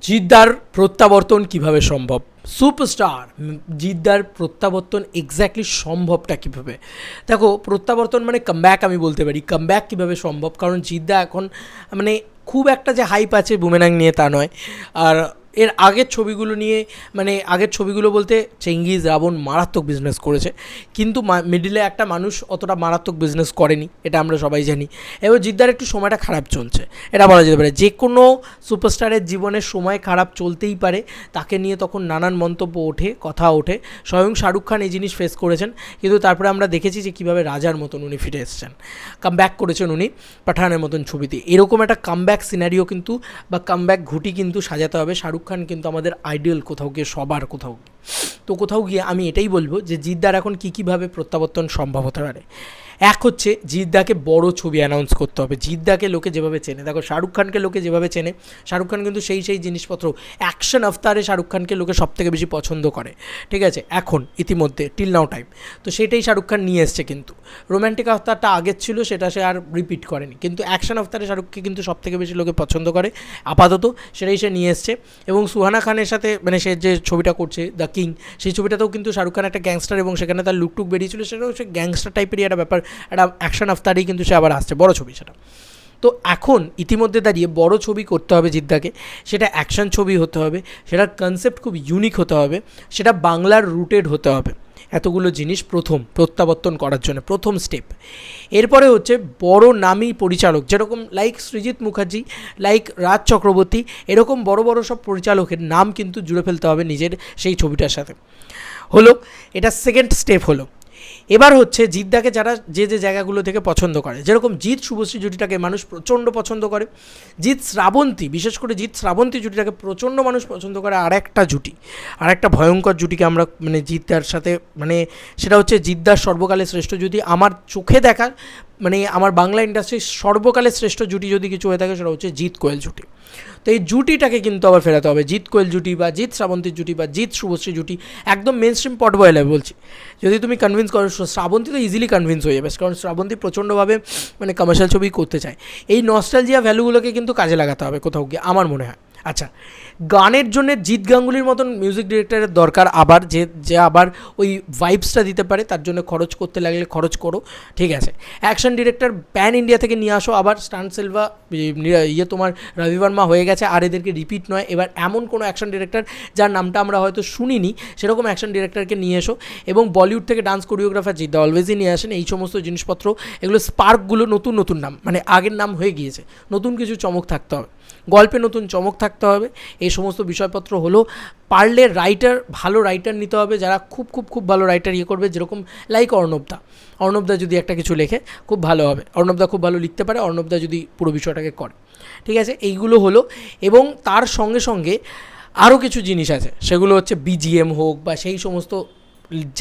জিদ্দার প্রত্যাবর্তন কিভাবে সম্ভব? সুপারস্টার জিদ্দার প্রত্যাবর্তন এক্স্যাক্টলি সম্ভবটা কীভাবে? দেখো, প্রত্যাবর্তন মানে কামব্যাক আমি বলতে পারি। কামব্যাক কীভাবে সম্ভব? কারণ জিদ্দা এখন মানে খুব একটা যে হাইপ আছে বুমেরাং নিয়ে তা নয়। আর এর আগের ছবিগুলো নিয়ে মানে আগের ছবিগুলো বলতে চেঙ্গিজ, রাবণ মারাত্মক বিজনেস করেছে, কিন্তু মিডিলে একটা মানুষ অতটা মারাত্মক বিজনেস করেনি, এটা আমরা সবাই জানি। এবার জিদ্দার একটু সময়টা খারাপ চলছে, এটা বলা যেতে পারে। যে কোনো সুপারস্টারের জীবনের সময় খারাপ চলতেই পারে, তাকে নিয়ে তখন নানান মন্তব্য ওঠে, কথা ওঠে। স্বয়ং শাহরুখ খান এই জিনিস ফেস করেছেন, কিন্তু তারপরে আমরা দেখেছি যে কীভাবে রাজার মতন উনি ফিরে এসেছেন, কামব্যাক করেছেন উনি পাঠানের মতন ছবিতে। এরকম একটা কামব্যাক সিনারিও কিন্তু বা কামব্যাক ঘুটি কিন্তু সাজাতে হবে। শাহরুখ খান কিন্তু আমাদের আইডিয়াল কোথাও গিয়ে, সবার কোথাও গিয়ে। তো কোথাও গিয়ে আমি এটাই বলবো যে জিদ্দার এখন কীভাবে প্রত্যাবর্তন সম্ভব হতে পারে। এক হচ্ছে জিদ্দাকে বড় ছবি অ্যানাউন্স করতে হবে। জিদ্দাকে লোকে যেভাবে চেনে, দেখো শাহরুখ খানকে লোকে যেভাবে চেনে, শাহরুখ খান কিন্তু সেই জিনিসপত্র, অ্যাকশন আফতারে শাহরুখ খানকে লোকে সবথেকে বেশি পছন্দ করে, ঠিক আছে, এখন ইতিমধ্যে টিল নাও টাইম। তো সেটাই শাহরুখ খান নিয়ে এসছে। কিন্তু রোম্যান্টিক আফতারটা আগের ছিল, সেটা সে আর রিপিট করেনি, কিন্তু অ্যাকশন আফতারে শাহরুখকে কিন্তু সবথেকে বেশি লোকে পছন্দ করে আপাতত, সেটাই সে নিয়ে এসছে। এবং সুহানা খানের সাথে মানে সে যে ছবিটা করছে দ্য কিং, সেই ছবিটাতেও কিন্তু শাহরুখ খান একটা গ্যাংস্টার, এবং সেখানে তার লুকটুক বেরিয়েছিল, সেটাও সে গ্যাংস্টার টাইপেরই একটা ব্যাপার, একটা অ্যাকশন আফতারেই কিন্তু সে আবার আসছে, বড় ছবি সেটা। তো এখন ইতিমধ্যে দাঁড়িয়ে বড় ছবি করতে হবে জিদ্দাকে, সেটা অ্যাকশন ছবি হতে হবে, সেটার কনসেপ্ট খুব ইউনিক হতে হবে, সেটা বাংলার রুটেড হতে হবে। এতগুলো জিনিস প্রথম প্রত্যাবর্তন করার জন্য প্রথম স্টেপ। এরপরে হচ্ছে বড় নামী পরিচালক, যেরকম লাইক সৃজিত মুখার্জি, লাইক রাজ চক্রবর্তী, এরকম বড় বড় সব পরিচালকের নাম কিন্তু জুড়ে ফেলতে হবে নিজের সেই ছবিটার সাথে। হলো, এটা সেকেন্ড স্টেপ হলো। এবার হচ্ছে জিদ্দাকে যারা যে জায়গাগুলো থেকে পছন্দ করে, যেরকম জিৎ শুভশ্রী জুটিটাকে মানুষ প্রচণ্ড পছন্দ করে, জিৎ শ্রাবন্তী, বিশেষ করে জিৎ শ্রাবন্তী জুটিটাকে প্রচণ্ড মানুষ পছন্দ করে। আর একটা ভয়ঙ্কর জুটিকে আমরা মানে জিদ্দার সাথে, মানে সেটা হচ্ছে জিদ্দার সর্বকালের শ্রেষ্ঠ জুটি, আমার চোখে দেখা মানে আমার বাংলা ইন্ডাস্ট্রির সর্বকালের শ্রেষ্ঠ জুটি যদি কিছু হয়ে থাকে সেটা হচ্ছে জিৎ কোয়েল জুটি। তো এই জুটিটাকে কিন্তু আবার ফেরাতে হবে। জিৎ কোয়েল জুটি বা জিৎ শ্রাবন্তীর জুটি বা জিৎ শুভশ্রী জুটি একদম মেন স্ট্রিম পট বয়েলে বলছি। যদি তুমি কনভিন্স করো, শ্রাবন্তী তো ইজিলি কনভিন্স হয়ে যাবে, কারণ শ্রাবন্তী প্রচণ্ডভাবে মানে কমার্শিয়াল ছবি করতে চায়। এই নস্টালজিয়া ভ্যালুগুলোকে কিন্তু কাজে লাগাতে হবে কোথাও গিয়ে, আমার মনে হয়। আচ্ছা, গানের জন্য জিৎ গাঙ্গুলির মতন মিউজিক ডিরেক্টরের দরকার, আবার যে আবার ওই ভাইবসটা দিতে পারে, তার জন্য খরচ করতে লাগলে খরচ করো, ঠিক আছে। অ্যাকশন ডিরেক্টর প্যান ইন্ডিয়া থেকে নিয়ে আসো, আবার স্টান সিলভা তোমার রবি বর্মা হয়ে গেছে, আর এদেরকে রিপিট নয়। এবার এমন কোনো অ্যাকশন ডিরেক্টর যার নামটা আমরা হয়তো শুনিনি, সেরকম অ্যাকশন ডিরেক্টরকে নিয়ে এসো। এবং বলিউড থেকে ডান্স কোরিওগ্রাফার জিদ্দা অলওয়েজই নিয়ে আসেন। এই সমস্ত জিনিসপত্র, এগুলো স্পার্কগুলো নতুন নাম, মানে আগের নাম হয়ে গিয়েছে, নতুন কিছু চমক থাকতে হবে, গল্পে নতুন চমক থাকতে হবে। এই সমস্ত বিষয়পত্র হলো। পারলে ভালো রাইটার নিতে হবে, যারা খুব ভালো রাইটার করবে, যেরকম লাইক অর্ণবদা যদি একটা কিছু লেখে খুব ভালো হবে, অর্ণবদা খুব ভালো লিখতে পারে, অর্ণবদা যদি পুরো বিষয়টাকে করে, ঠিক আছে। এইগুলো হলো। এবং তার সঙ্গে সঙ্গে আরও কিছু জিনিস আছে, সেগুলো হচ্ছে বিজিএম হোক বা সেই সমস্ত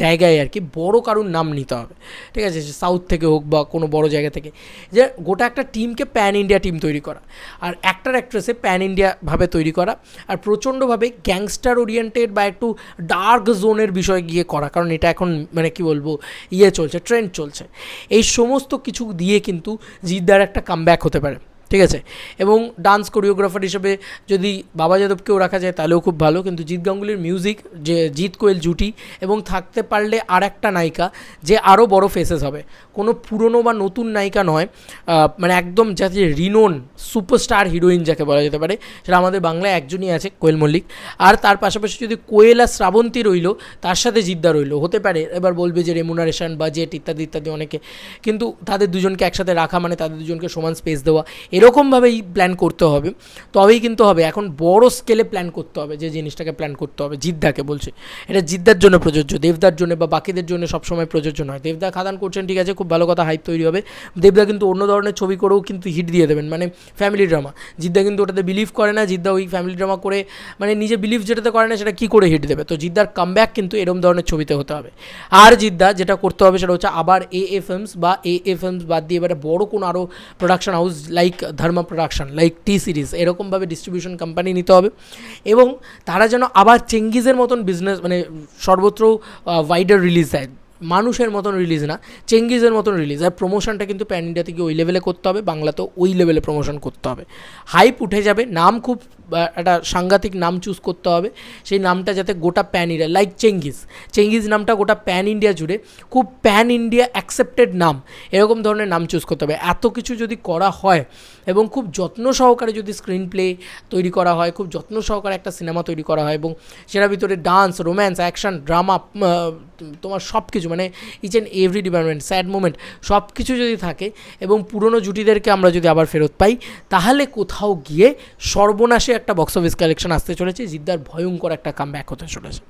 জায়গায় আর কি বড় কারুর নাম নিতে হবে, ঠিক আছে, সাউথ থেকে হোক বা কোনো বড় জায়গা থেকে, যে গোটা একটা টিমকে প্যান ইন্ডিয়া টিম তৈরি করা, আর অ্যাক্ট্রেসে প্যান ইন্ডিয়াভাবে তৈরি করা, আর প্রচণ্ডভাবে গ্যাংস্টার ওরিয়েন্টেড বা একটু ডার্ক জোনের বিষয় গিয়ে করা, কারণ এটা এখন মানে কি বলবো চলছে, ট্রেন্ড চলছে। এই সমস্ত কিছু দিয়ে কিন্তু জিদ্দার একটা কামব্যাক হতে পারে, ঠিক আছে। এবং ডান্স কোরিওগ্রাফার হিসেবে যদি বাবা যাদবকেও রাখা যায় তাহলেও খুব ভালো, কিন্তু জিৎ গাঙ্গুলির মিউজিক, যে জিৎ কোয়েল জুটি, এবং থাকতে পারলে আর একটা নায়িকা যে আরও বড় ফেসেস হবে, কোনো পুরনো বা নতুন নায়িকা নয়, মানে একদম যাতে রিনোন সুপারস্টার হিরোইন যাকে বলা যেতে পারে, সেটা আমাদের বাংলায় একজনই আছে, কোয়েল মল্লিক। আর তার পাশাপাশি যদি কোয়েল আর শ্রাবন্তী রইল, তার সাথে জিদ্দা রইল, হতে পারে এবার বলবে যে রেমুনারেশন বাজেট ইত্যাদি অনেকে, কিন্তু তাদের দুজনকে একসাথে রাখা মানে তাদের দুজনকে সমান স্পেস দেওয়া, এরকমভাবেই প্ল্যান করতে হবে, তবেই কিন্তু হবে। এখন বড় স্কেলে প্ল্যান করতে হবে, যে জিনিসটাকে প্ল্যান করতে হবে জিদ্দাকে বলছে, এটা জিদ্দার জন্য প্রযোজ্য, দেবদার জন্য বা বাকিদের জন্য সবসময় প্রযোজ্য নয়। দেবদা খাদান করছেন, ঠিক আছে, খুব ভালো কথা, হাইপ তৈরি হবে। দেবদা কিন্তু অন্য ধরনের ছবি করেও কিন্তু হিট দিয়ে দেবেন, মানে ফ্যামিলি ড্রামা। জিদ্দা কিন্তু ওটাতে বিলিভ করে না, জিদ্দা ওই ফ্যামিলি ড্রামা করে মানে নিজে বিলিভ যেটাতে করে না সেটা কী করে হিট দেবে। তো জিদ্দার কামব্যাক কিন্তু এরকম ধরনের ছবিতে হতে হবে। আর জিদ্দা যেটা করতে হবে সেটা হচ্ছে আবার এ ফিল্মস বাদ দিয়ে এবারে বড় কোনো আরও প্রোডাকশন হাউস লাইক ধর্মা প্রোডাকশন, লাইক টি সিরিজ, এরকমভাবে ডিস্ট্রিবিউশন কোম্পানি নিতে হবে। এবং তারা যেন আবার চেঙ্গিজের মতন বিজনেস মানে সর্বত্র ওয়াইডার রিলিজ দেয়, মানুষের মতন রিলিজ না, চেঙ্গিজের মতন রিলিজ। আর প্রমোশনটা কিন্তু প্যান ইন্ডিয়া থেকে ওই লেভেলে করতে হবে, বাংলাতেও ওই লেভেলে প্রমোশন করতে হবে। হাইপ উঠে যাবে, নাম খুব একটা সাংঘাতিক নাম চুজ করতে হবে, সেই নামটা যাতে গোটা প্যান ইন্ডিয়া, লাইক চেঙ্গিজ নামটা গোটা প্যান ইন্ডিয়া জুড়ে খুব প্যান ইন্ডিয়া অ্যাকসেপ্টেড নাম, এরকম ধরনের নাম চুজ করতে হবে। এত কিছু যদি করা হয় এবং খুব যত্ন সহকারে যদি স্ক্রিন প্লে তৈরি করা হয়, খুব যত্ন সহকারে একটা সিনেমা তৈরি করা হয়, এবং সেটার ভিতরে ডান্স, রোম্যান্স, অ্যাকশন, ড্রামা, তোমার সব কিছু মানে each and every department, sad moment, সব কিছু যদি থাকে এবং পুরনো জুটিদেরকে আমরা যদি আবার ফেরত পাই, তাহলে কোথাও গিয়ে সর্বনাশে একটা বক্স অফিস কালেকশন আসতে চলেছে, জিদ্দার ভয়ঙ্কর একটা কামব্যাক হতে চলেছে,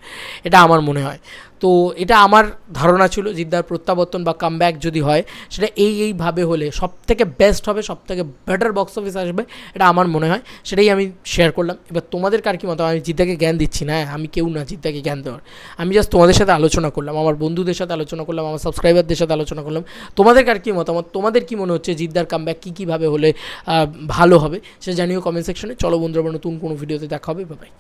এটা আমার মনে হয়। তো এটা আমার ধারণা ছিল, জিদ্দার প্রত্যাবর্তন বা কামব্যাক যদি হয় সেটা এইভাবে হলে সবথেকে বেস্ট হবে, সবথেকে বেটার বক্স অফিস আসবে, এটা আমার মনে হয়। সেটাই আমি শেয়ার করলাম। এবার তোমাদের কার কী মতো, আমি জিদ্দাকে জ্ঞান দিচ্ছি না, আমি কেউ না জিদ্দাকে জ্ঞান দেওয়ার, আমি জাস্ট তোমাদের সাথে আলোচনা করলাম, আমার বন্ধুদের সাথে আলোচনা করলাম, আমার সাবস্ক্রাইবারদের সাথে আলোচনা করলাম। তোমাদের কার কী মতামত, তোমাদের কী মনে হচ্ছে জিদ্দার কামব্যাক কীভাবে হলে ভালো হবে, সে জানিও কমেন্ট সেকশনে। চলো বন্ধুরা, নতুন কোনো ভিডিওতে দেখা হবে, বাই বাই।